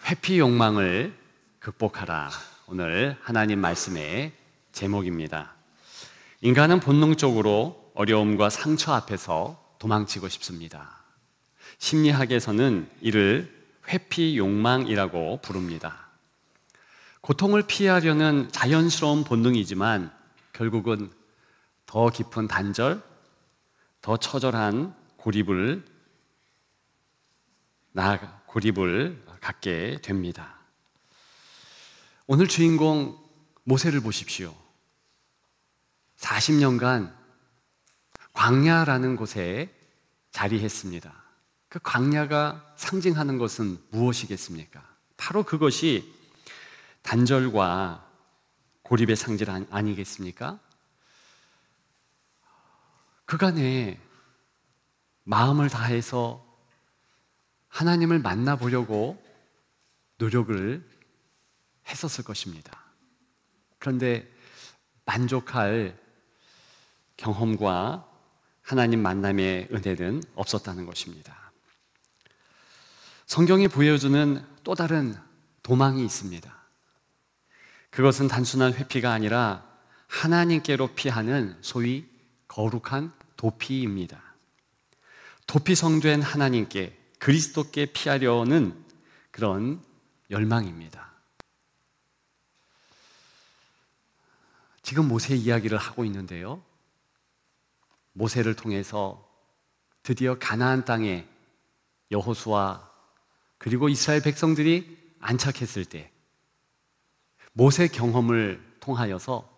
회피 욕망을 극복하라. 오늘 하나님 말씀의 제목입니다. 인간은 본능적으로 어려움과 상처 앞에서 도망치고 싶습니다. 심리학에서는 이를 회피 욕망이라고 부릅니다. 고통을 피하려는 자연스러운 본능이지만 결국은 더 깊은 단절, 더 처절한 고립을 갖게 됩니다. 오늘 주인공 모세를 보십시오. 40년간 광야라는 곳에 자리했습니다. 그 광야가 상징하는 것은 무엇이겠습니까? 바로 그것이 단절과 고립의 상징 아니겠습니까? 그간에 마음을 다해서 하나님을 만나보려고 노력을 했었을 것입니다. 그런데 만족할 경험과 하나님 만남의 은혜는 없었다는 것입니다. 성경이 보여주는 또 다른 도망이 있습니다. 그것은 단순한 회피가 아니라 하나님께로 피하는 소위 거룩한 도피입니다. 도피성된 하나님께, 그리스도께 피하려는 그런 열망입니다. 지금 모세 이야기를 하고 있는데요, 모세를 통해서 드디어 가나안 땅에 여호수아 그리고 이스라엘 백성들이 안착했을 때 모세 경험을 통하여서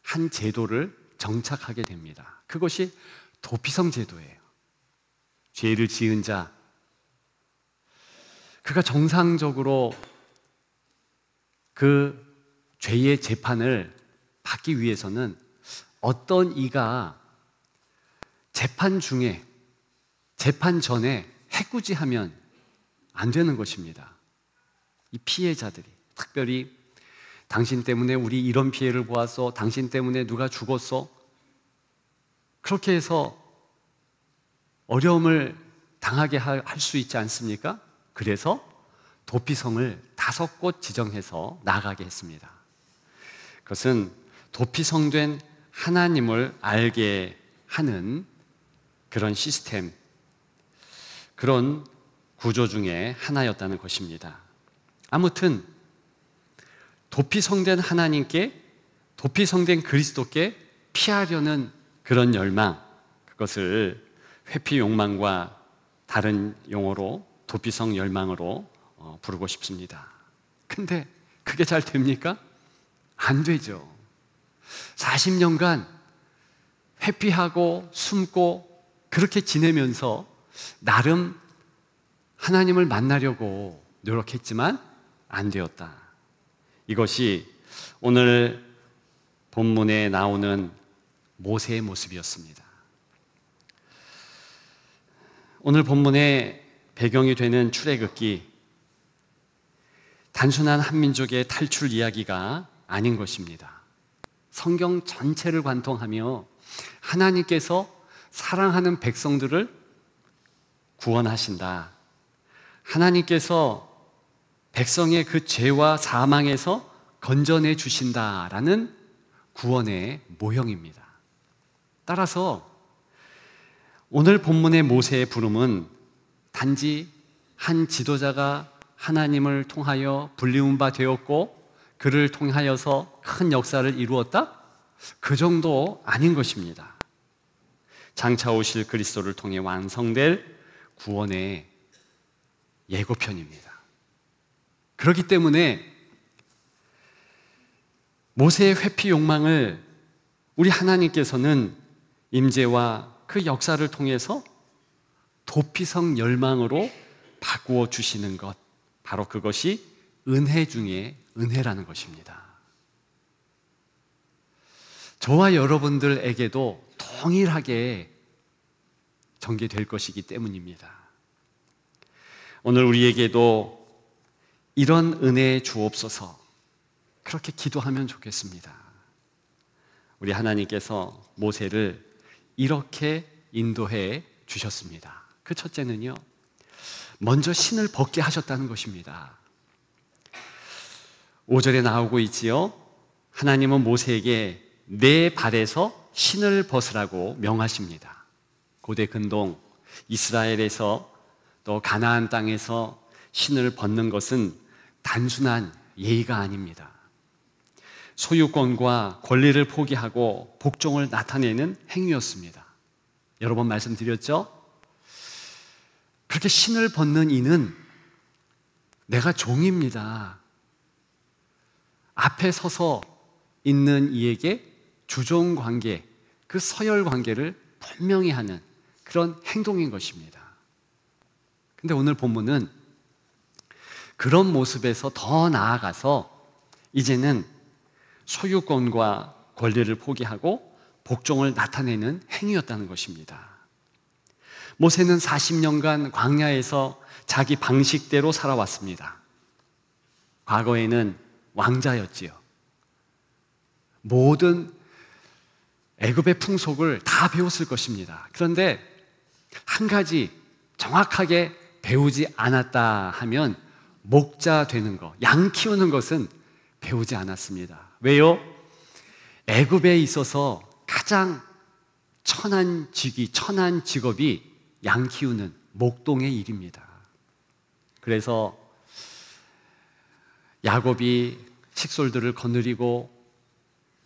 한 제도를 정착하게 됩니다. 그것이 도피성 제도예요. 죄를 지은 자, 그가 정상적으로 그 죄의 재판을 받기 위해서는 어떤 이가 재판 중에, 재판 전에 해코지하면 안 되는 것입니다. 이 피해자들이, 특별히 당신 때문에 우리 이런 피해를 보았어, 당신 때문에 누가 죽었어, 그렇게 해서 어려움을 당하게 할 수 있지 않습니까? 그래서 도피성을 5곳 지정해서 나가게 했습니다. 그것은 도피성된 하나님을 알게 하는 그런 시스템, 그런 구조 중에 하나였다는 것입니다. 아무튼 도피성된 하나님께, 도피성된 그리스도께 피하려는 그런 열망, 그것을 회피 욕망과 다른 용어로 도피성 열망으로 부르고 싶습니다. 근데 그게 잘 됩니까? 안 되죠. 40년간 회피하고 숨고 그렇게 지내면서 나름 하나님을 만나려고 노력했지만 안 되었다. 이것이 오늘 본문에 나오는 모세의 모습이었습니다. 오늘 본문의 배경이 되는 출애굽기, 단순한 한 민족의 탈출 이야기가 아닌 것입니다. 성경 전체를 관통하며 하나님께서 사랑하는 백성들을 구원하신다. 하나님께서 백성의 그 죄와 사망에서 건져내 주신다라는 구원의 모형입니다. 따라서 오늘 본문의 모세의 부름은 단지 한 지도자가 하나님을 통하여 불리운 바 되었고 그를 통하여서 큰 역사를 이루었다? 그 정도 아닌 것입니다. 장차 오실 그리스도를 통해 완성될 구원의 예고편입니다. 그렇기 때문에 모세의 회피 욕망을 우리 하나님께서는 임재와 그 역사를 통해서 도피성 열망으로 바꾸어 주시는 것, 바로 그것이 은혜 중에 은혜라는 것입니다. 저와 여러분들에게도 동일하게 전개될 것이기 때문입니다. 오늘 우리에게도 이런 은혜 주옵소서, 그렇게 기도하면 좋겠습니다. 우리 하나님께서 모세를 이렇게 인도해 주셨습니다. 그 첫째는요, 먼저 신을 벗게 하셨다는 것입니다. 5절에 나오고 있지요. 하나님은 모세에게 내 발에서 신을 벗으라고 명하십니다. 고대 근동 이스라엘에서 또 가나안 땅에서 신을 벗는 것은 단순한 예의가 아닙니다. 소유권과 권리를 포기하고 복종을 나타내는 행위였습니다. 여러 번 말씀드렸죠? 그렇게 신을 벗는 이는 내가 종입니다. 앞에 서서 있는 이에게 주종 관계, 그 서열 관계를 분명히 하는 그런 행동인 것입니다. 근데 오늘 본문은 그런 모습에서 더 나아가서 이제는 소유권과 권리를 포기하고 복종을 나타내는 행위였다는 것입니다. 모세는 40년간 광야에서 자기 방식대로 살아왔습니다. 과거에는 왕자였지요. 모든 애굽의 풍속을 다 배웠을 것입니다. 그런데 한 가지 정확하게 배우지 않았다 하면 목자 되는 것, 양 키우는 것은 배우지 않았습니다. 왜요? 애굽에 있어서 가장 천한 직업이 양 키우는 목동의 일입니다. 그래서 야곱이 식솔들을 거느리고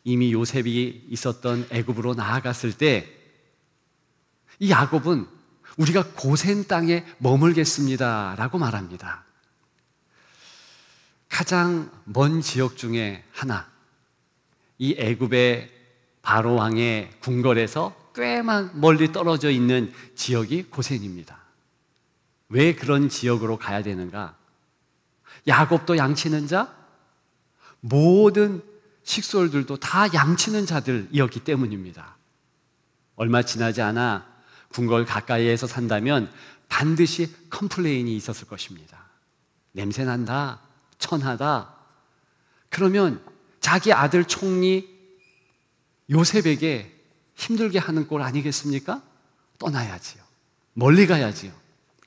이미 요셉이 있었던 애굽으로 나아갔을 때 이 야곱은 우리가 고센 땅에 머물겠습니다 라고 말합니다. 가장 먼 지역 중에 하나, 이 애굽의 바로 왕의 궁궐에서 꽤만 멀리 떨어져 있는 지역이 고센입니다. 왜 그런 지역으로 가야 되는가? 야곱도 양치는 자, 모든 식솔들도 다 양치는 자들이었기 때문입니다. 얼마 지나지 않아 궁궐 가까이에서 산다면 반드시 컴플레인이 있었을 것입니다. 냄새난다, 천하다. 그러면 자기 아들 총리 요셉에게 힘들게 하는 꼴 아니겠습니까? 떠나야지요. 멀리 가야지요.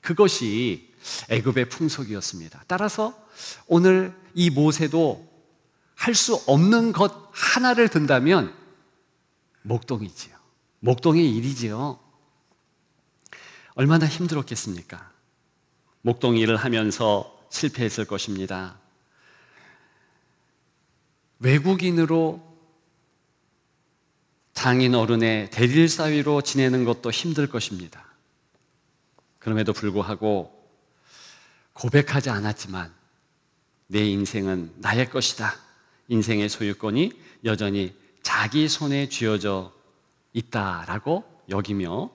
그것이 애굽의 풍속이었습니다. 따라서 오늘 이 모세도 할 수 없는 것 하나를 든다면 목동이지요. 목동의 일이지요. 얼마나 힘들었겠습니까? 목동 일을 하면서 실패했을 것입니다. 외국인으로 장인 어른의 대릴사위로 지내는 것도 힘들 것입니다. 그럼에도 불구하고 고백하지 않았지만 내 인생은 나의 것이다. 인생의 소유권이 여전히 자기 손에 쥐어져 있다라고 여기며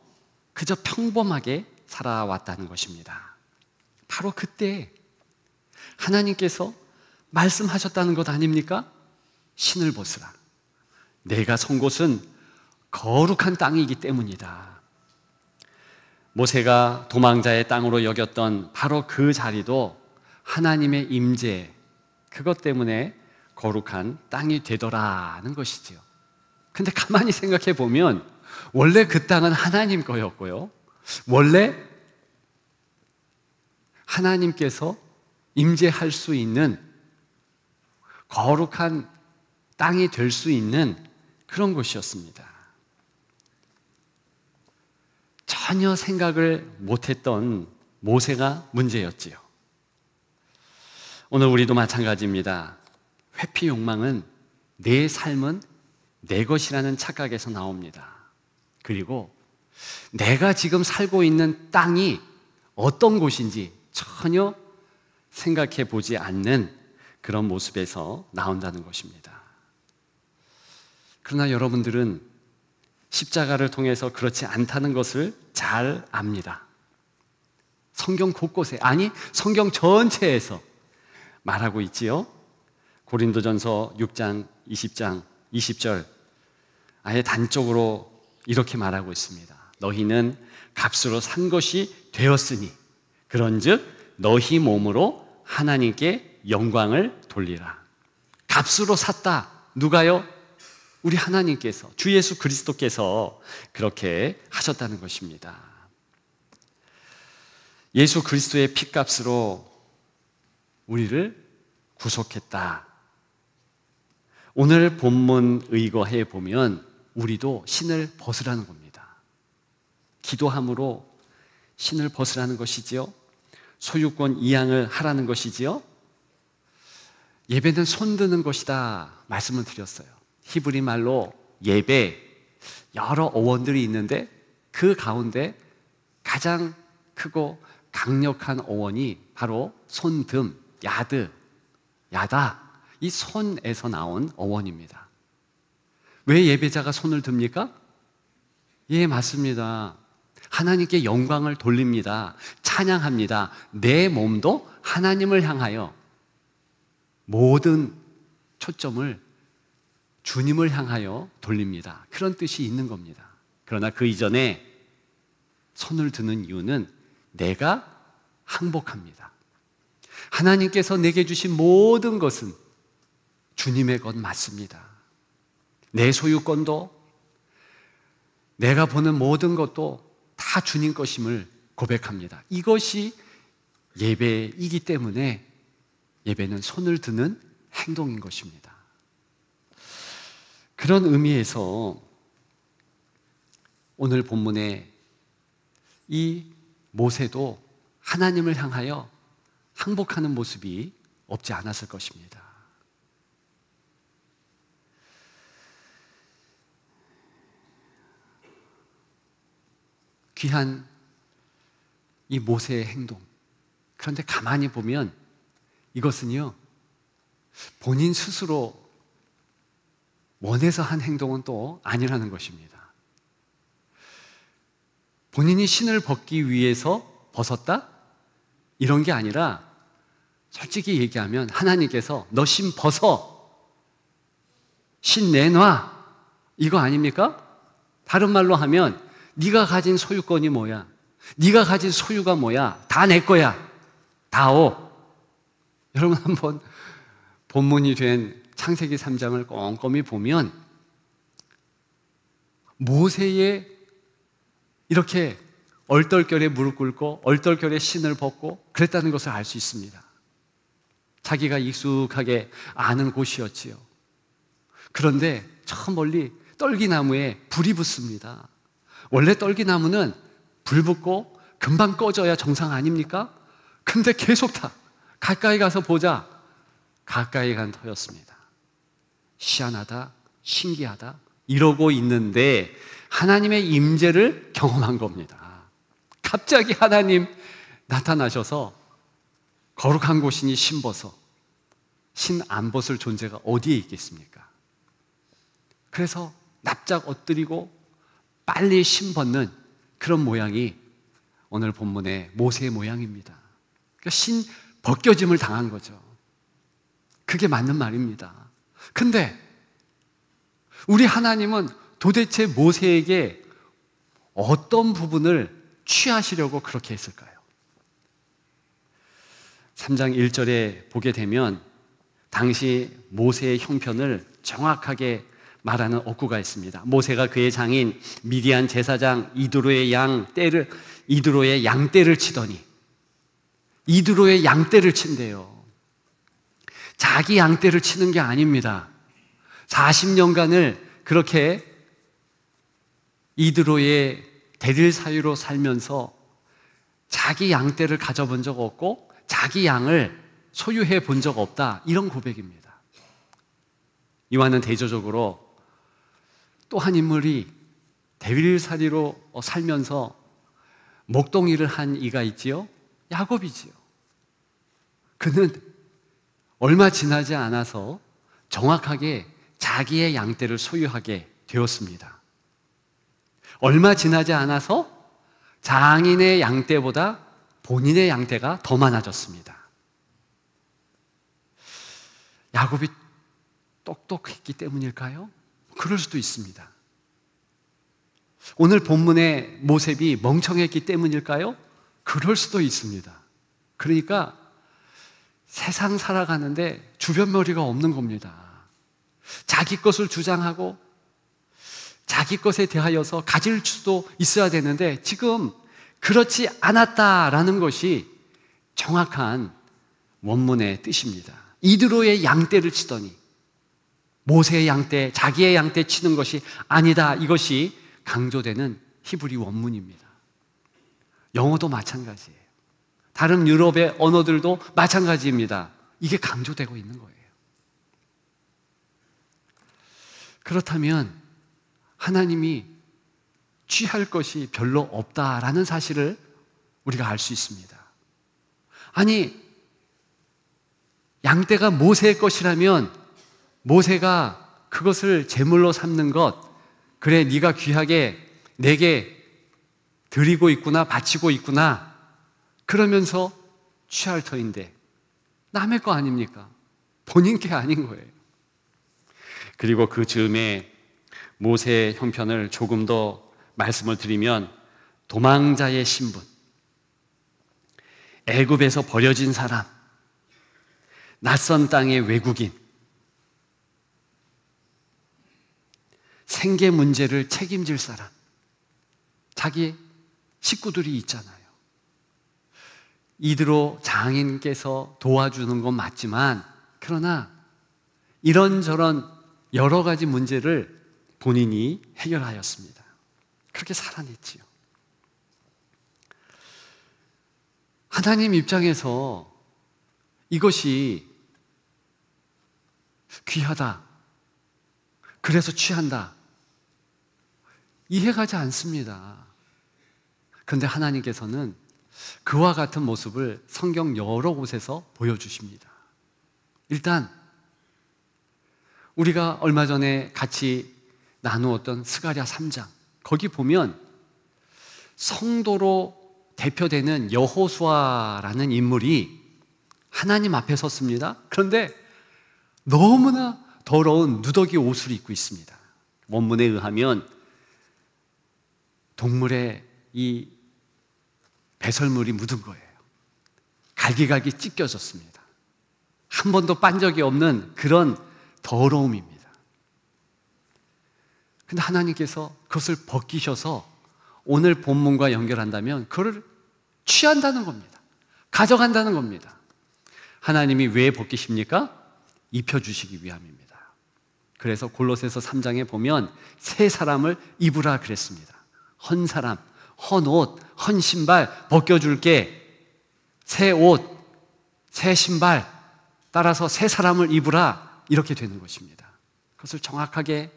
그저 평범하게 살아왔다는 것입니다. 바로 그때 하나님께서 말씀하셨다는 것 아닙니까? 신을 벗으라. 내가 선 곳은 거룩한 땅이기 때문이다. 모세가 도망자의 땅으로 여겼던 바로 그 자리도 하나님의 임재, 그것 때문에 거룩한 땅이 되더라는 것이지요. 근데 가만히 생각해 보면 원래 그 땅은 하나님 거였고요. 원래 하나님께서 임재할 수 있는 거룩한 땅이 될 수 있는 그런 곳이었습니다. 전혀 생각을 못했던 모세가 문제였지요. 오늘 우리도 마찬가지입니다. 회피 욕망은 내 삶은 내 것이라는 착각에서 나옵니다. 그리고 내가 지금 살고 있는 땅이 어떤 곳인지 전혀 생각해 보지 않는 그런 모습에서 나온다는 것입니다. 그러나 여러분들은 십자가를 통해서 그렇지 않다는 것을 잘 압니다. 성경 곳곳에, 아니 성경 전체에서 말하고 있지요. 고린도전서 6장 20절 아예 단적으로 이렇게 말하고 있습니다. 너희는 값으로 산 것이 되었으니 그런즉 너희 몸으로 하나님께 영광을 돌리라. 값으로 샀다. 누가요? 우리 하나님께서, 주 예수 그리스도께서 그렇게 하셨다는 것입니다. 예수 그리스도의 피값으로 우리를 구속했다. 오늘 본문 의거해 보면 우리도 신을 벗으라는 겁니다. 기도함으로 신을 벗으라는 것이지요. 소유권 이양을 하라는 것이지요. 예배는 손드는 것이다 말씀을 드렸어요. 히브리 말로 예배, 여러 어원들이 있는데 그 가운데 가장 크고 강력한 어원이 바로 손듬, 야드, 야다, 이 손에서 나온 어원입니다. 왜 예배자가 손을 듭니까? 예, 맞습니다. 하나님께 영광을 돌립니다. 찬양합니다. 내 몸도 하나님을 향하여 모든 초점을 주님을 향하여 돌립니다. 그런 뜻이 있는 겁니다. 그러나 그 이전에 손을 드는 이유는 내가 항복합니다. 하나님께서 내게 주신 모든 것은 주님의 것 맞습니다. 내 소유권도 내가 보는 모든 것도 다 주님 것임을 고백합니다. 이것이 예배이기 때문에 예배는 손을 드는 행동인 것입니다. 그런 의미에서 오늘 본문에 이 모세도 하나님을 향하여 항복하는 모습이 없지 않았을 것입니다. 귀한 이 모세의 행동. 그런데 가만히 보면 이것은요, 본인 스스로 원해서 한 행동은 또 아니라는 것입니다. 본인이 신을 벗기 위해서 벗었다? 이런 게 아니라 솔직히 얘기하면 하나님께서 너 신 벗어, 신 내놔, 이거 아닙니까? 다른 말로 하면 네가 가진 소유권이 뭐야? 네가 가진 소유가 뭐야? 다 내 거야. 다오. 여러분 한번 본문이 된 창세기 3장을 꼼꼼히 보면 모세의 이렇게 얼떨결에 무릎 꿇고 얼떨결에 신을 벗고 그랬다는 것을 알 수 있습니다. 자기가 익숙하게 아는 곳이었지요. 그런데 저 멀리 떨기나무에 불이 붙습니다. 원래 떨기나무는 불 붙고 금방 꺼져야 정상 아닙니까? 근데 계속 타. 가까이 가서 보자. 가까이 간 터였습니다. 희한하다, 신기하다 이러고 있는데 하나님의 임재를 경험한 겁니다. 갑자기 하나님 나타나셔서 거룩한 곳이니 신 벗어. 신 안 벗을 존재가 어디에 있겠습니까? 그래서 납작 엎드리고 빨리 신 벗는 그런 모양이 오늘 본문의 모세의 모양입니다. 그러니까 신 벗겨짐을 당한 거죠. 그게 맞는 말입니다. 근데 우리 하나님은 도대체 모세에게 어떤 부분을 취하시려고 그렇게 했을까요? 3장 1절에 보게 되면 당시 모세의 형편을 정확하게 말하는 어구가 있습니다. 모세가 그의 장인 미디안 제사장 이드로의 양떼를 치더니 이드로의 양떼를 친대요. 자기 양떼를 치는 게 아닙니다. 40년간을 그렇게 이드로의 대들 사이로 살면서 자기 양떼를 가져본 적 없고 자기 양을 소유해 본 적 없다, 이런 고백입니다. 이와는 대조적으로 또 한 인물이 대들살이로 살면서 목동이를 한 이가 있지요. 야곱이지요. 그는 얼마 지나지 않아서 정확하게 자기의 양떼를 소유하게 되었습니다. 얼마 지나지 않아서 장인의 양떼보다 본인의 양떼가 더 많아졌습니다. 야곱이 똑똑했기 때문일까요? 그럴 수도 있습니다. 오늘 본문의 모셉이 멍청했기 때문일까요? 그럴 수도 있습니다. 그러니까 세상 살아가는데 주변머리가 없는 겁니다. 자기 것을 주장하고 자기 것에 대하여서 가질 수도 있어야 되는데 지금 그렇지 않았다라는 것이 정확한 원문의 뜻입니다. 이드로의 양떼를 치더니 모세의 양떼, 자기의 양떼 치는 것이 아니다. 이것이 강조되는 히브리 원문입니다. 영어도 마찬가지예요. 다른 유럽의 언어들도 마찬가지입니다. 이게 강조되고 있는 거예요. 그렇다면 하나님이 취할 것이 별로 없다라는 사실을 우리가 알 수 있습니다. 아니, 양떼가 모세의 것이라면 모세가 그것을 제물로 삼는 것, 그래 네가 귀하게 내게 드리고 있구나, 바치고 있구나, 그러면서 취할 터인데 남의 거 아닙니까? 본인 게 아닌 거예요. 그리고 그 즈음에 모세의 형편을 조금 더 말씀을 드리면, 도망자의 신분, 애굽에서 버려진 사람, 낯선 땅의 외국인, 생계 문제를 책임질 사람, 자기 식구들이 있잖아요. 이대로 장인께서 도와주는 건 맞지만, 그러나 이런저런 여러 가지 문제를 본인이 해결하였습니다. 그렇게 살아냈지요. 하나님 입장에서 이것이 귀하다, 그래서 취한다, 이해가지 않습니다. 그런데 하나님께서는 그와 같은 모습을 성경 여러 곳에서 보여주십니다. 일단 우리가 얼마 전에 같이 나누었던 스가랴 3장, 거기 보면 성도로 대표되는 여호수아라는 인물이 하나님 앞에 섰습니다. 그런데 너무나 더러운 누더기 옷을 입고 있습니다. 원문에 의하면 동물의 이 배설물이 묻은 거예요. 갈기갈기 찢겨졌습니다. 한 번도 빤 적이 없는 그런 더러움입니다. 근데 하나님께서 그것을 벗기셔서 오늘 본문과 연결한다면 그걸 취한다는 겁니다. 가져간다는 겁니다. 하나님이 왜 벗기십니까? 입혀주시기 위함입니다. 그래서 골로새서 3장에 보면 새 사람을 입으라 그랬습니다. 헌 사람, 헌 옷, 헌 신발 벗겨줄게. 새 옷, 새 신발, 따라서 새 사람을 입으라, 이렇게 되는 것입니다. 그것을 정확하게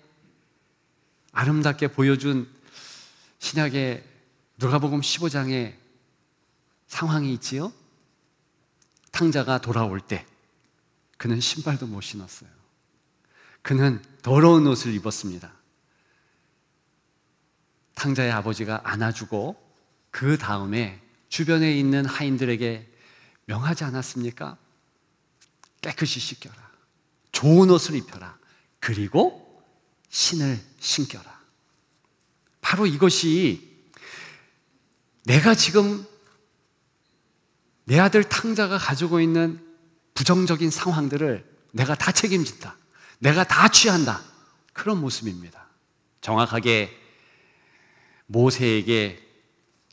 아름답게 보여준 신약의 누가복음 15장의 상황이 있지요. 탕자가 돌아올 때 그는 신발도 못 신었어요. 그는 더러운 옷을 입었습니다. 탕자의 아버지가 안아주고 그 다음에 주변에 있는 하인들에게 명하지 않았습니까? 깨끗이 씻겨라, 좋은 옷을 입혀라, 그리고 신을 신겨라. 바로 이것이 내가 지금 내 아들 탕자가 가지고 있는 부정적인 상황들을 내가 다 책임진다, 내가 다 취한다, 그런 모습입니다. 정확하게 모세에게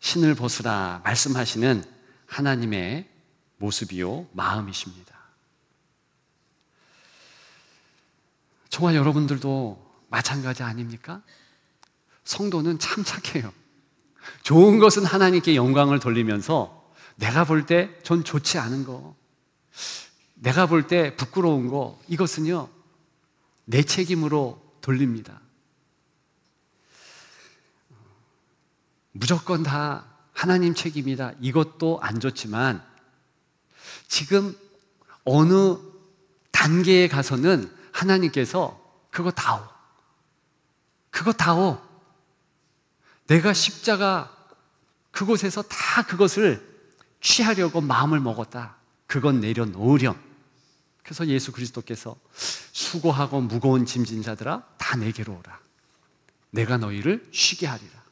신을 벗으라 말씀하시는 하나님의 모습이요 마음이십니다. 저와 여러분들도 마찬가지 아닙니까? 성도는 참 착해요. 좋은 것은 하나님께 영광을 돌리면서 내가 볼 때 전 좋지 않은 거, 내가 볼 때 부끄러운 거, 이것은요 내 책임으로 돌립니다. 무조건 다 하나님 책임이다, 이것도 안 좋지만 지금 어느 단계에 가서는 하나님께서 그거 다오, 그거 다오, 내가 십자가 그곳에서 다 그것을 취하려고 마음을 먹었다, 그건 내려놓으렴. 그래서 예수 그리스도께서 수고하고 무거운 짐진 자들아 다 내게로 오라, 내가 너희를 쉬게 하리라.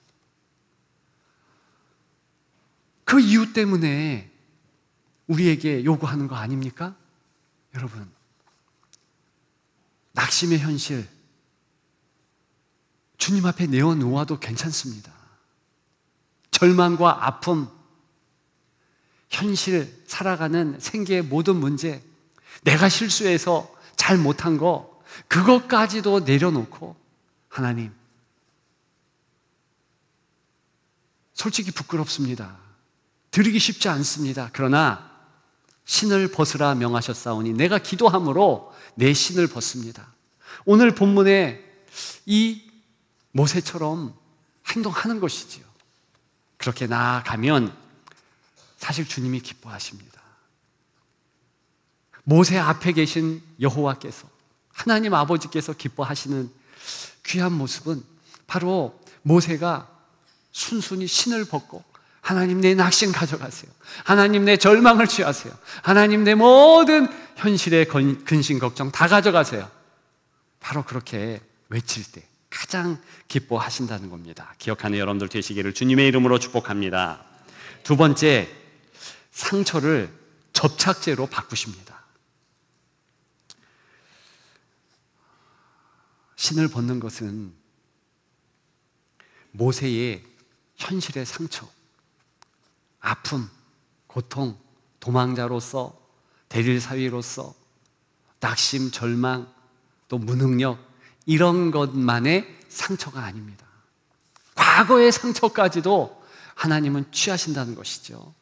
그 이유 때문에 우리에게 요구하는 거 아닙니까? 여러분, 낙심의 현실 주님 앞에 내어놓아도 괜찮습니다. 절망과 아픔, 현실, 살아가는 생계의 모든 문제, 내가 실수해서 잘 못한 거, 그것까지도 내려놓고 하나님, 솔직히 부끄럽습니다. 드리기 쉽지 않습니다. 그러나 신을 벗으라 명하셨사오니 내가 기도함으로 내 신을 벗습니다. 오늘 본문에 이 모세처럼 행동하는 것이지요. 그렇게 나아가면 사실 주님이 기뻐하십니다. 모세 앞에 계신 여호와께서, 하나님 아버지께서 기뻐하시는 귀한 모습은 바로 모세가 순순히 신을 벗고 하나님 내 낙심 가져가세요. 하나님 내 절망을 취하세요. 하나님 내 모든 현실의 근심 걱정 다 가져가세요. 바로 그렇게 외칠 때 가장 기뻐하신다는 겁니다. 기억하는 여러분들 되시기를 주님의 이름으로 축복합니다. 두 번째, 상처를 접착제로 바꾸십니다. 신을 벗는 것은 모세의 현실의 상처, 아픔, 고통, 도망자로서, 대릴사위로서, 낙심, 절망, 또 무능력, 이런 것만의 상처가 아닙니다. 과거의 상처까지도 하나님은 취하신다는 것이죠.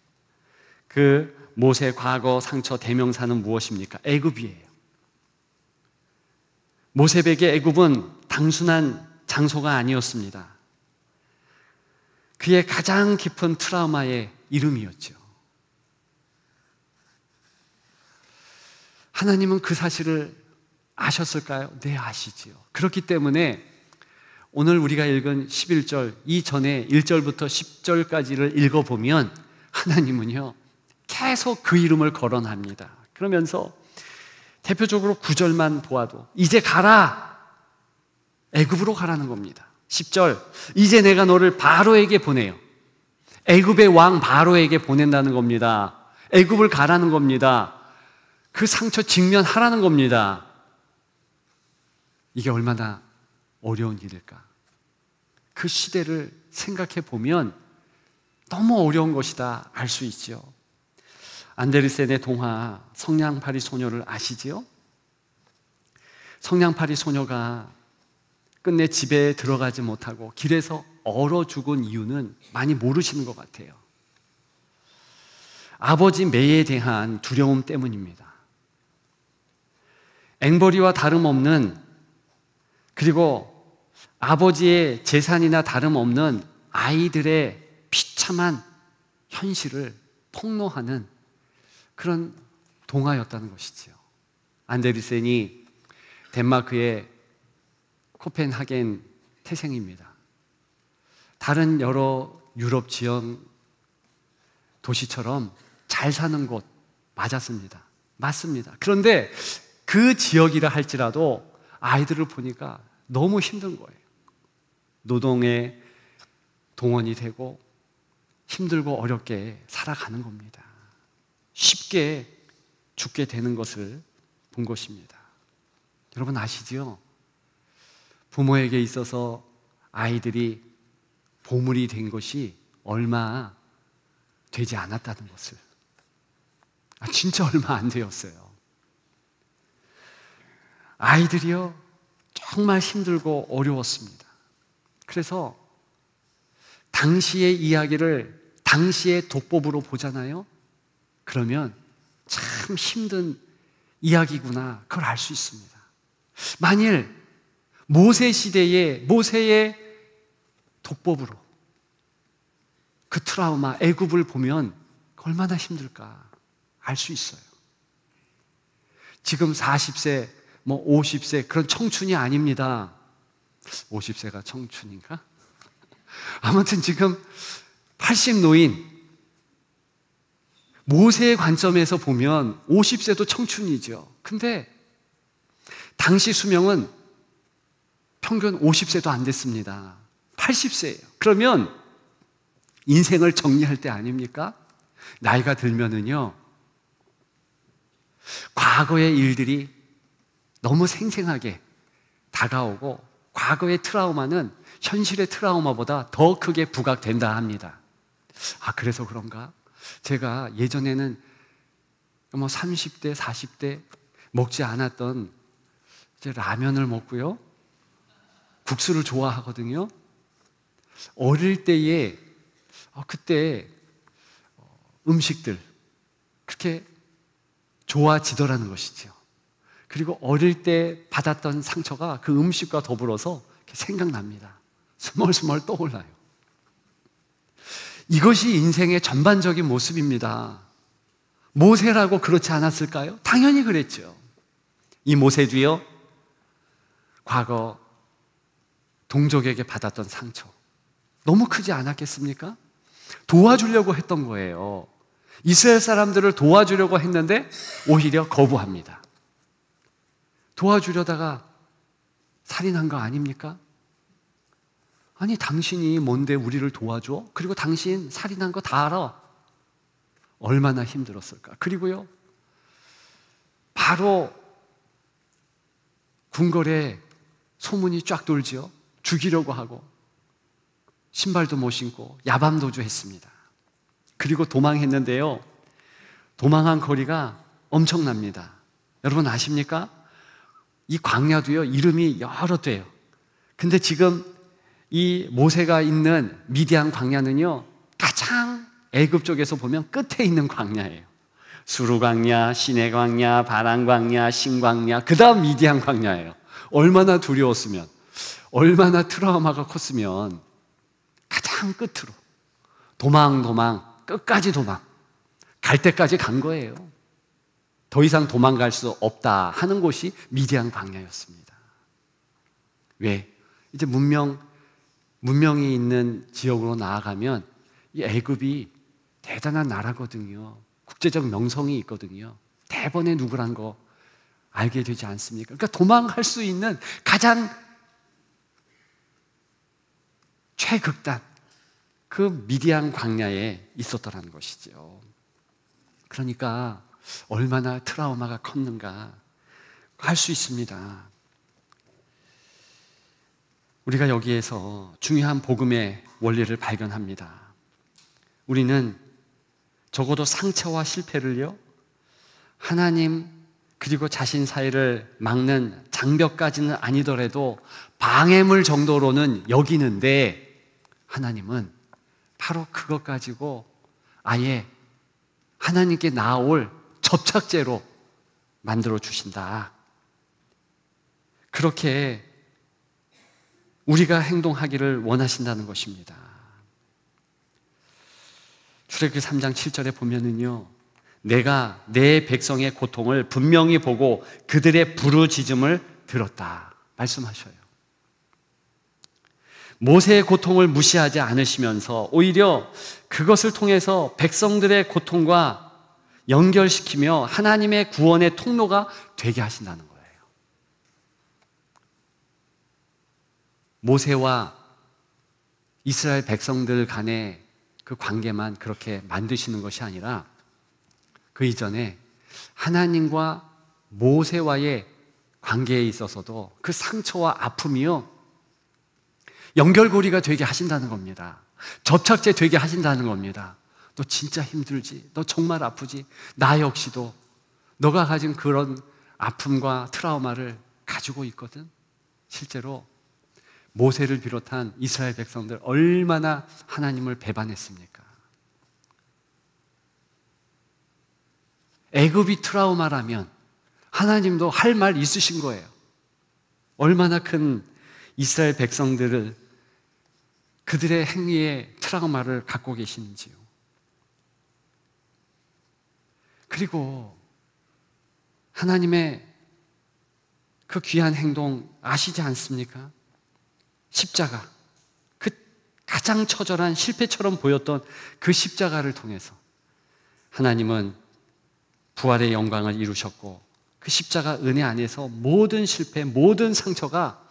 그 모세 과거 상처 대명사는 무엇입니까? 애굽이에요. 모세에게 애굽은 단순한 장소가 아니었습니다. 그의 가장 깊은 트라우마의 이름이었죠. 하나님은 그 사실을 아셨을까요? 네, 아시지요. 그렇기 때문에 오늘 우리가 읽은 11절, 이전에 1절부터 10절까지를 읽어보면 하나님은요, 계속 그 이름을 거론합니다. 그러면서 대표적으로 9절만 보아도 이제 가라! 애굽으로 가라는 겁니다. 10절, 이제 내가 너를 바로에게 보내요. 애굽의 왕 바로에게 보낸다는 겁니다. 애굽을 가라는 겁니다. 그 상처 직면하라는 겁니다. 이게 얼마나 어려운 일일까? 그 시대를 생각해 보면 너무 어려운 것이다 알 수 있죠. 안데르센의 동화 성냥팔이 소녀를 아시지요? 성냥팔이 소녀가 끝내 집에 들어가지 못하고 길에서 얼어 죽은 이유는 많이 모르시는 것 같아요. 아버지 매에 대한 두려움 때문입니다. 앵벌이와 다름없는, 그리고 아버지의 재산이나 다름없는 아이들의 비참한 현실을 폭로하는 그런 동화였다는 것이지요. 안데르센이 덴마크의 코펜하겐 태생입니다. 다른 여러 유럽 지역 도시처럼 잘 사는 곳 맞았습니다. 맞습니다. 그런데 그 지역이라 할지라도 아이들을 보니까 너무 힘든 거예요. 노동에 동원이 되고 힘들고 어렵게 살아가는 겁니다. 쉽게 죽게 되는 것을 본 것입니다. 여러분 아시지요? 부모에게 있어서 아이들이 보물이 된 것이 얼마 되지 않았다는 것을. 진짜 얼마 안 되었어요. 아이들이요, 정말 힘들고 어려웠습니다. 그래서 당시의 이야기를 당시의 독법으로 보잖아요. 그러면 참 힘든 이야기구나, 그걸 알 수 있습니다. 만일 모세 시대에 모세의 독법으로 그 트라우마, 애굽을 보면 얼마나 힘들까 알 수 있어요. 지금 40세, 50세 그런 청춘이 아닙니다. 50세가 청춘인가? 아무튼 지금 80 노인, 모세의 관점에서 보면 50세도 청춘이죠. 근데 당시 수명은 평균 50세도 안 됐습니다. 80세예요. 그러면 인생을 정리할 때 아닙니까? 나이가 들면은요, 과거의 일들이 너무 생생하게 다가오고 과거의 트라우마는 현실의 트라우마보다 더 크게 부각된다 합니다. 그래서 그런가? 제가 예전에는 30대, 40대 먹지 않았던 이제 라면을 먹고요. 국수를 좋아하거든요. 어릴 때에 그때 음식들 그렇게 좋아지더라는 것이죠. 그리고 어릴 때 받았던 상처가 그 음식과 더불어서 생각납니다. 스멀스멀 떠올라요. 이것이 인생의 전반적인 모습입니다. 모세라고 그렇지 않았을까요? 당연히 그랬죠. 이 모세도요, 과거 동족에게 받았던 상처 너무 크지 않았겠습니까? 도와주려고 했던 거예요. 이스라엘 사람들을 도와주려고 했는데 오히려 거부합니다. 도와주려다가 살인한 거 아닙니까? 아니, 당신이 뭔데 우리를 도와줘? 그리고 당신 살인한 거 다 알아. 얼마나 힘들었을까? 그리고요, 바로 궁궐에 소문이 쫙 돌지요. 죽이려고 하고 신발도 못 신고 야밤도주 했습니다. 그리고 도망했는데요, 도망한 거리가 엄청납니다. 여러분 아십니까? 이 광야도요, 이름이 여러 돼요. 근데 지금 이 모세가 있는 미디안 광야는요, 가장 애굽 쪽에서 보면 끝에 있는 광야예요. 수르 광야, 시내 광야, 바란 광야, 신 광야, 그 다음 미디안 광야예요. 얼마나 두려웠으면, 얼마나 트라우마가 컸으면 가장 끝으로 도망, 끝까지 도망, 갈 때까지 간 거예요. 더 이상 도망갈 수 없다 하는 곳이 미디안 광야였습니다. 왜? 이제 문명이 있는 지역으로 나아가면 이 애굽이 대단한 나라거든요. 국제적 명성이 있거든요. 대번에 누구란 거 알게 되지 않습니까? 그러니까 도망갈 수 있는 가장 최극단, 그 미디안 광야에 있었더라는 것이죠. 그러니까 얼마나 트라우마가 컸는가 할 수 있습니다. 우리가 여기에서 중요한 복음의 원리를 발견합니다. 우리는 적어도 상처와 실패를요, 하나님 그리고 자신 사이를 막는 장벽까지는 아니더라도 방해물 정도로는 여기는데, 하나님은 바로 그것 가지고 아예 하나님께 나아올 접착제로 만들어 주신다. 그렇게 우리가 행동하기를 원하신다는 것입니다. 출애굽기 3장 7절에 보면은요, 내가 내 백성의 고통을 분명히 보고 그들의 부르짖음을 들었다 말씀하셔요. 모세의 고통을 무시하지 않으시면서 오히려 그것을 통해서 백성들의 고통과 연결시키며 하나님의 구원의 통로가 되게 하신다는 거예요. 모세와 이스라엘 백성들 간의 그 관계만 그렇게 만드시는 것이 아니라 그 이전에 하나님과 모세와의 관계에 있어서도 그 상처와 아픔이요, 연결고리가 되게 하신다는 겁니다. 접착제 되게 하신다는 겁니다. 너 진짜 힘들지? 너 정말 아프지? 나 역시도 너가 가진 그런 아픔과 트라우마를 가지고 있거든. 실제로 모세를 비롯한 이스라엘 백성들 얼마나 하나님을 배반했습니까? 애굽이 트라우마라면 하나님도 할 말 있으신 거예요. 얼마나 큰 이스라엘 백성들을, 그들의 행위에 트라우마를 갖고 계시는지요. 그리고 하나님의 그 귀한 행동 아시지 않습니까? 십자가, 그 가장 처절한 실패처럼 보였던 그 십자가를 통해서 하나님은 부활의 영광을 이루셨고, 그 십자가 은혜 안에서 모든 실패, 모든 상처가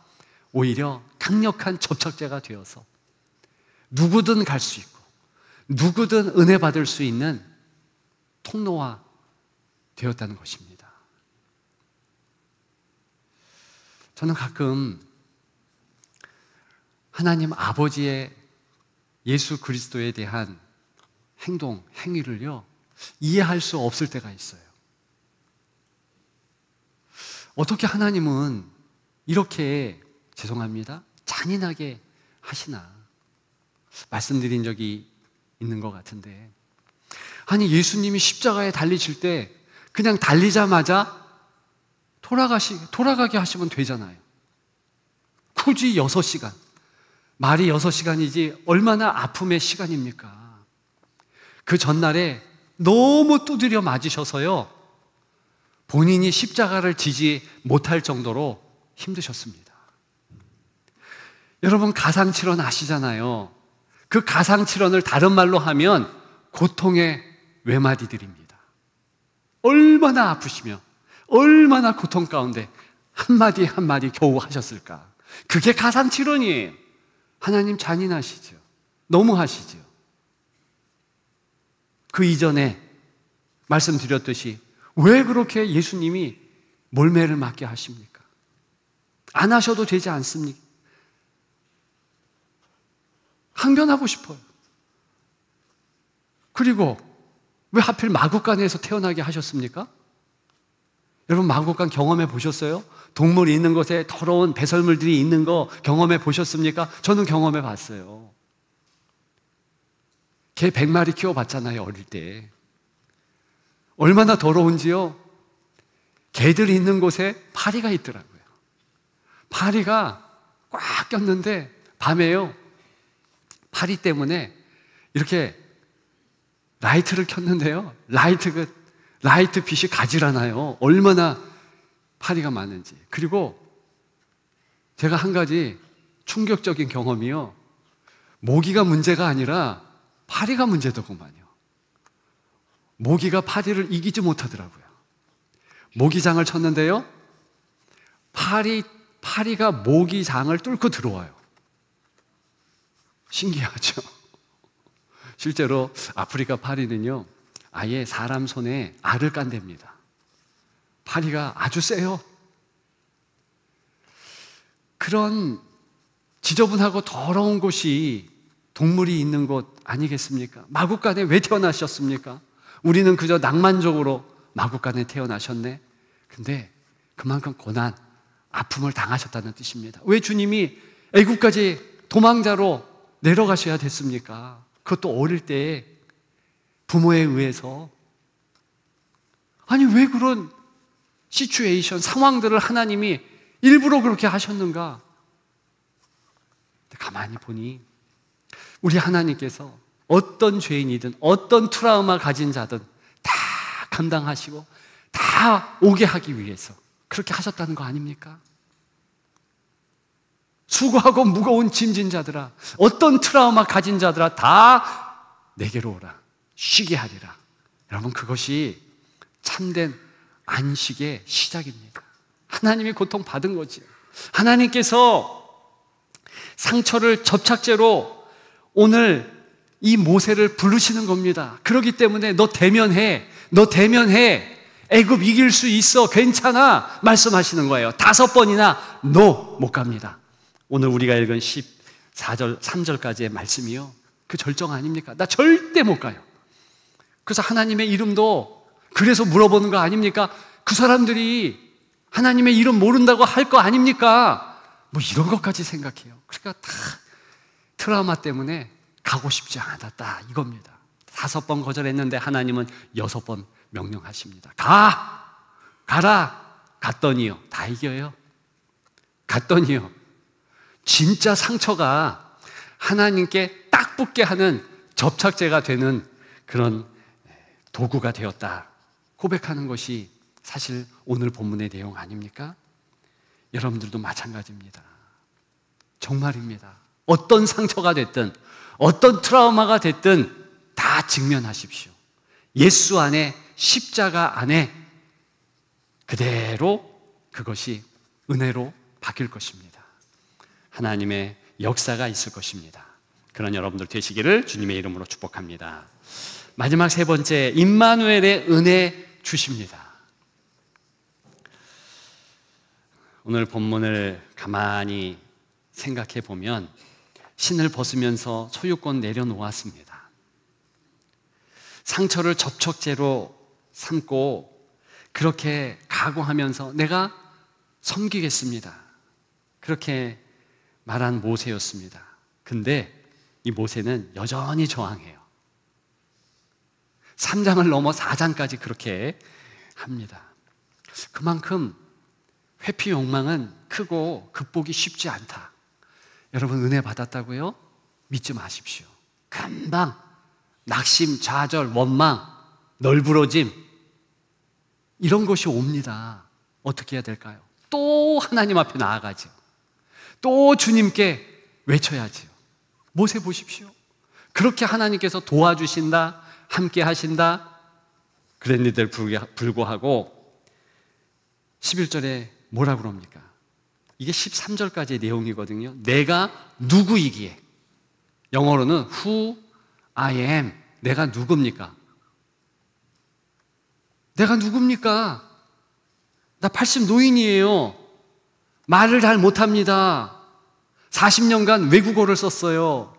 오히려 강력한 접착제가 되어서 누구든 갈 수 있고 누구든 은혜 받을 수 있는 통로화 되었다는 것입니다. 저는 가끔 하나님 아버지의 예수 그리스도에 대한 행동, 행위를요, 이해할 수 없을 때가 있어요. 어떻게 하나님은 이렇게 죄송합니다, 잔인하게 하시나 말씀드린 적이 있는 것 같은데, 아니 예수님이 십자가에 달리실 때 그냥 달리자마자 돌아가게 하시면 되잖아요. 굳이 6시간, 말이 6시간이지 얼마나 아픔의 시간입니까? 그 전날에 너무 두드려 맞으셔서요, 본인이 십자가를 지지 못할 정도로 힘드셨습니다. 여러분, 가상칠언 아시잖아요. 그 가상칠언을 다른 말로 하면 고통의 외마디들입니다. 얼마나 아프시며 얼마나 고통 가운데 한마디 한마디 겨우 하셨을까. 그게 가상칠언이에요. 하나님 잔인하시죠. 너무하시죠. 그 이전에 말씀드렸듯이 왜 그렇게 예수님이 몰매를 맞게 하십니까? 안 하셔도 되지 않습니까? 항변하고 싶어요. 그리고 왜 하필 마구간에서 태어나게 하셨습니까? 여러분, 마구간 경험해 보셨어요? 동물이 있는 곳에 더러운 배설물들이 있는 거 경험해 보셨습니까? 저는 경험해 봤어요. 개 100마리 키워봤잖아요, 어릴 때. 얼마나 더러운지요. 개들이 있는 곳에 파리가 있더라고요. 파리가 꽉 꼈는데 밤에요, 파리 때문에 이렇게 라이트를 켰는데요, 라이트 빛이 가지라나요. 얼마나 파리가 많은지. 그리고 제가 한 가지 충격적인 경험이요, 모기가 문제가 아니라 파리가 문제더구만요. 모기가 파리를 이기지 못하더라고요. 모기장을 쳤는데요, 파리가 모기장을 뚫고 들어와요. 신기하죠? 실제로 아프리카 파리는요, 아예 사람 손에 알을 깐댑니다. 파리가 아주 세요. 그런 지저분하고 더러운 곳이 동물이 있는 곳 아니겠습니까? 마구간에 왜 태어나셨습니까? 우리는 그저 낭만적으로 마구간에 태어나셨네. 근데 그만큼 고난, 아픔을 당하셨다는 뜻입니다. 왜 주님이 애국까지 도망자로 내려가셔야 됐습니까? 그것도 어릴 때 부모에 의해서. 아니, 왜 그런 시츄에이션, 상황들을 하나님이 일부러 그렇게 하셨는가? 가만히 보니 우리 하나님께서 어떤 죄인이든 어떤 트라우마 가진 자든 다 감당하시고 다 오게 하기 위해서 그렇게 하셨다는 거 아닙니까? 수고하고 무거운 짐진 자들아, 어떤 트라우마 가진 자들아, 다 내게로 오라, 쉬게 하리라. 여러분, 그것이 참된 안식의 시작입니다. 하나님이 고통받은 거지. 하나님께서 상처를 접착제로 오늘 이 모세를 부르시는 겁니다. 그렇기 때문에 너 대면해, 애굽 이길 수 있어, 괜찮아 말씀하시는 거예요. 5번이나 못 갑니다. 오늘 우리가 읽은 14절 3절까지의 말씀이요, 그 절정 아닙니까? 나 절대 못 가요. 그래서 하나님의 이름도 그래서 물어보는 거 아닙니까? 그 사람들이 하나님의 이름 모른다고 할 거 아닙니까? 뭐 이런 것까지 생각해요. 그러니까 다 트라우마 때문에 가고 싶지 않았다 이겁니다. 5번 거절했는데 하나님은 6번 명령하십니다. 가라. 갔더니요, 다 이겨요. 갔더니요, 진짜 상처가 하나님께 딱 붙게 하는 접착제가 되는 그런 도구가 되었다 고백하는 것이 사실 오늘 본문의 내용 아닙니까? 여러분들도 마찬가지입니다. 정말입니다. 어떤 상처가 됐든 어떤 트라우마가 됐든 다 직면하십시오. 예수 안에, 십자가 안에 그대로 그것이 은혜로 바뀔 것입니다. 하나님의 역사가 있을 것입니다. 그런 여러분들 되시기를 주님의 이름으로 축복합니다. 마지막 3번째, 임마누엘의 은혜 주십니다. 오늘 본문을 가만히 생각해 보면 신을 벗으면서 소유권 내려놓았습니다. 상처를 접촉제로 삼고 그렇게 각오하면서 내가 섬기겠습니다. 그렇게 말한 모세였습니다. 근데 이 모세는 여전히 저항해요. 3장을 넘어 4장까지 그렇게 합니다. 그만큼 회피 욕망은 크고 극복이 쉽지 않다. 여러분 은혜 받았다고요? 믿지 마십시오. 금방 낙심, 좌절, 원망, 널브러짐 이런 것이 옵니다. 어떻게 해야 될까요? 또 하나님 앞에 나아가죠. 또 주님께 외쳐야지요. 모세 보십시오. 그렇게 하나님께서 도와주신다, 함께 하신다. 그랬는데도 불구하고 11절에 뭐라 그럽니까? 이게 13절까지의 내용이거든요. 내가 누구이기에. 영어로는 who I am. 내가 누굽니까? 내가 누굽니까? 나 80 노인이에요. 말을 잘 못합니다. 40년간 외국어를 썼어요.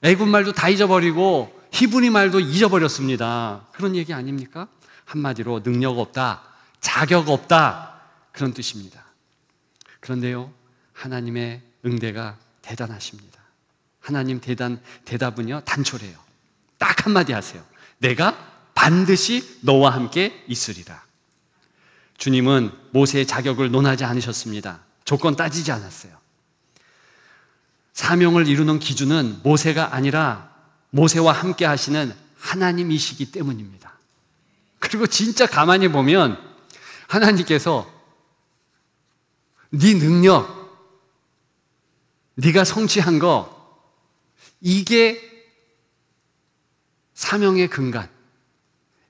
애굽 말도 다 잊어버리고 히브리 말도 잊어버렸습니다. 그런 얘기 아닙니까? 한마디로 능력 없다, 자격 없다 그런 뜻입니다. 그런데요, 하나님의 응대가 대단하십니다. 하나님 대답은요 단촐해요. 딱 한마디 하세요. 내가 반드시 너와 함께 있으리라. 주님은 모세의 자격을 논하지 않으셨습니다. 조건 따지지 않았어요. 사명을 이루는 기준은 모세가 아니라 모세와 함께 하시는 하나님이시기 때문입니다. 그리고 진짜 가만히 보면 하나님께서 네 능력, 네가 성취한 거 이게 사명의 근간,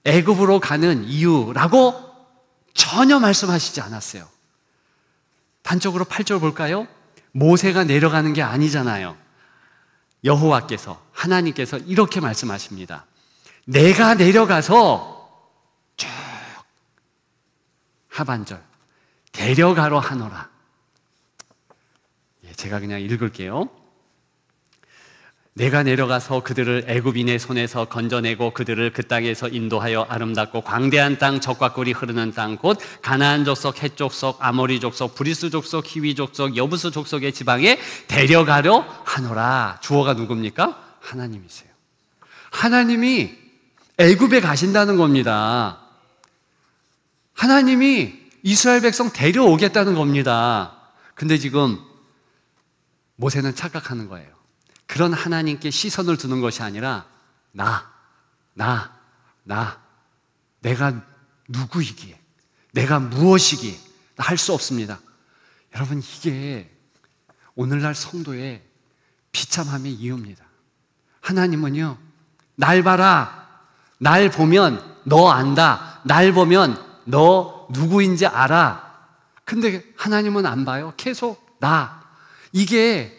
애굽으로 가는 이유라고 전혀 말씀하시지 않았어요. 단적으로 8절 볼까요? 모세가 내려가는 게 아니잖아요. 여호와께서, 하나님께서 이렇게 말씀하십니다. 내가 내려가서 쭉 하반절 데려가러 하노라. 제가 그냥 읽을게요. 내가 내려가서 그들을 애굽인의 손에서 건져내고 그들을 그 땅에서 인도하여 아름답고 광대한 땅, 젖과 꿀이 흐르는 땅, 곧 가나안 족속, 헷 족속, 아모리 족속, 브리스 족속, 히위 족속, 여부스 족속의 지방에 데려가려 하노라. 주어가 누굽니까? 하나님이세요. 하나님이 애굽에 가신다는 겁니다. 하나님이 이스라엘 백성 데려오겠다는 겁니다. 근데 지금 모세는 착각하는 거예요. 그런 하나님께 시선을 두는 것이 아니라 내가 누구이기에, 내가 무엇이기에 할 수 없습니다. 여러분 이게 오늘날 성도의 비참함의 이유입니다. 하나님은요, 날 봐라, 날 보면 너 안다, 날 보면 너 누구인지 알아. 근데 하나님은 안 봐요. 계속 이게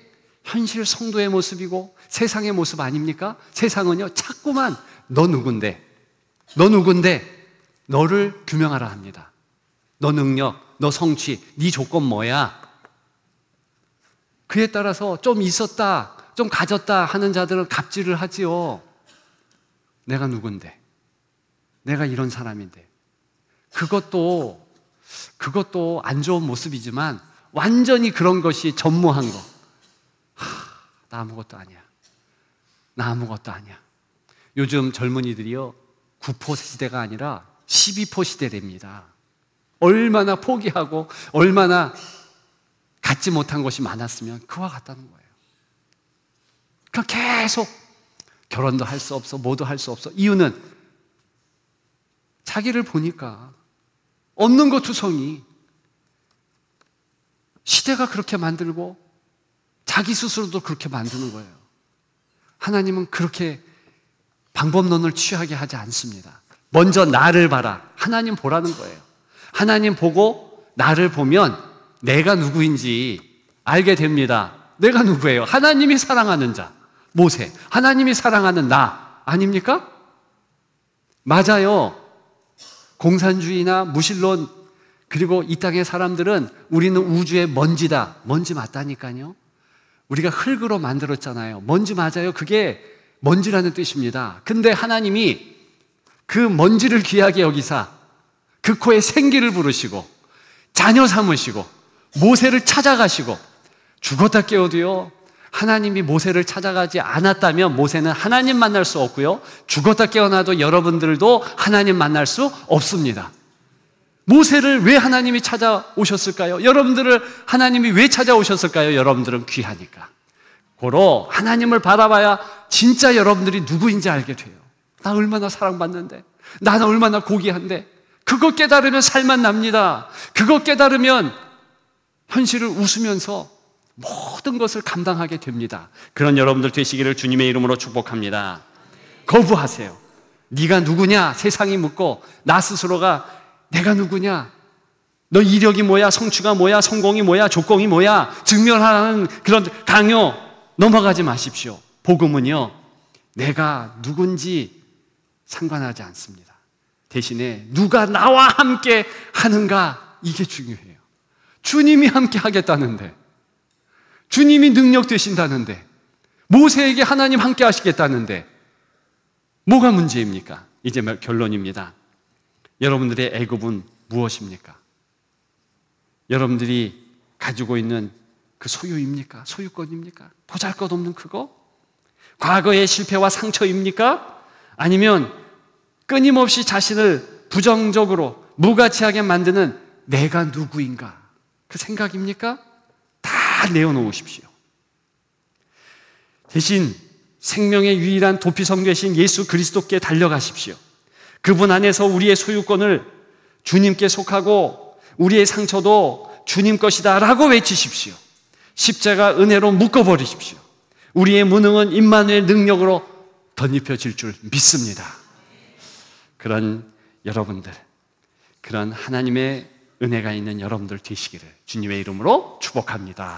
현실 성도의 모습이고 세상의 모습 아닙니까? 세상은요 자꾸만 너 누군데 너를 규명하라 합니다. 너 능력, 너 성취, 네 조건 뭐야? 그에 따라서 좀 있었다, 좀 가졌다 하는 자들은 갑질을 하지요. 내가 누군데, 내가 이런 사람인데. 그것도 안 좋은 모습이지만 완전히 그런 것이 전무한 거. 나 아무것도 아니야. 요즘 젊은이들이요 9포 시대가 아니라 12포 시대랍니다. 얼마나 포기하고 얼마나 갖지 못한 것이 많았으면 그와 같다는 거예요. 그러니까 계속 결혼도 할 수 없어, 뭐도 할 수 없어. 이유는 자기를 보니까 없는 것 투성이. 시대가 그렇게 만들고 자기 스스로도 그렇게 만드는 거예요. 하나님은 그렇게 방법론을 취하게 하지 않습니다. 먼저 나를 봐라. 하나님 보라는 거예요. 하나님 보고 나를 보면 내가 누구인지 알게 됩니다. 내가 누구예요? 하나님이 사랑하는 자, 모세. 하나님이 사랑하는 나 아닙니까? 맞아요. 공산주의나 무신론 그리고 이 땅의 사람들은 우리는 우주의 먼지다. 먼지 맞다니까요. 우리가 흙으로 만들었잖아요. 먼지 맞아요. 그게 먼지라는 뜻입니다. 근데 하나님이 그 먼지를 귀하게 여기사 그 코에 생기를 부르시고 자녀 삼으시고 모세를 찾아가시고 죽었다 깨어도요, 하나님이 모세를 찾아가지 않았다면 모세는 하나님 만날 수 없고요, 죽었다 깨어나도 여러분들도 하나님 만날 수 없습니다. 모세를 왜 하나님이 찾아오셨을까요? 여러분들을 하나님이 왜 찾아오셨을까요? 여러분들은 귀하니까. 고로 하나님을 바라봐야 진짜 여러분들이 누구인지 알게 돼요. 나 얼마나 사랑받는데, 나는 얼마나 고귀한데, 그거 깨달으면 살만 납니다. 그거 깨달으면 현실을 웃으면서 모든 것을 감당하게 됩니다. 그런 여러분들 되시기를 주님의 이름으로 축복합니다. 거부하세요. 네가 누구냐? 세상이 묻고 나 스스로가 내가 누구냐? 너 이력이 뭐야? 성취가 뭐야? 성공이 뭐야? 조건이 뭐야? 증명하라는 그런 강요 넘어가지 마십시오. 복음은요, 내가 누군지 상관하지 않습니다. 대신에 누가 나와 함께 하는가, 이게 중요해요. 주님이 함께 하겠다는데, 주님이 능력 되신다는데, 모세에게 하나님 함께 하시겠다는데 뭐가 문제입니까? 이제 결론입니다. 여러분들의 애굽은 무엇입니까? 여러분들이 가지고 있는 그 소유입니까? 소유권입니까? 보잘것없는 그거? 과거의 실패와 상처입니까? 아니면 끊임없이 자신을 부정적으로 무가치하게 만드는 내가 누구인가? 그 생각입니까? 다 내어놓으십시오. 대신 생명의 유일한 도피성 되신 예수 그리스도께 달려가십시오. 그분 안에서 우리의 소유권을 주님께 속하고 우리의 상처도 주님 것이다 라고 외치십시오. 십자가 은혜로 묶어버리십시오. 우리의 무능은 임마누엘 능력으로 덧입혀질 줄 믿습니다. 그런 여러분들, 그런 하나님의 은혜가 있는 여러분들 되시기를 주님의 이름으로 축복합니다.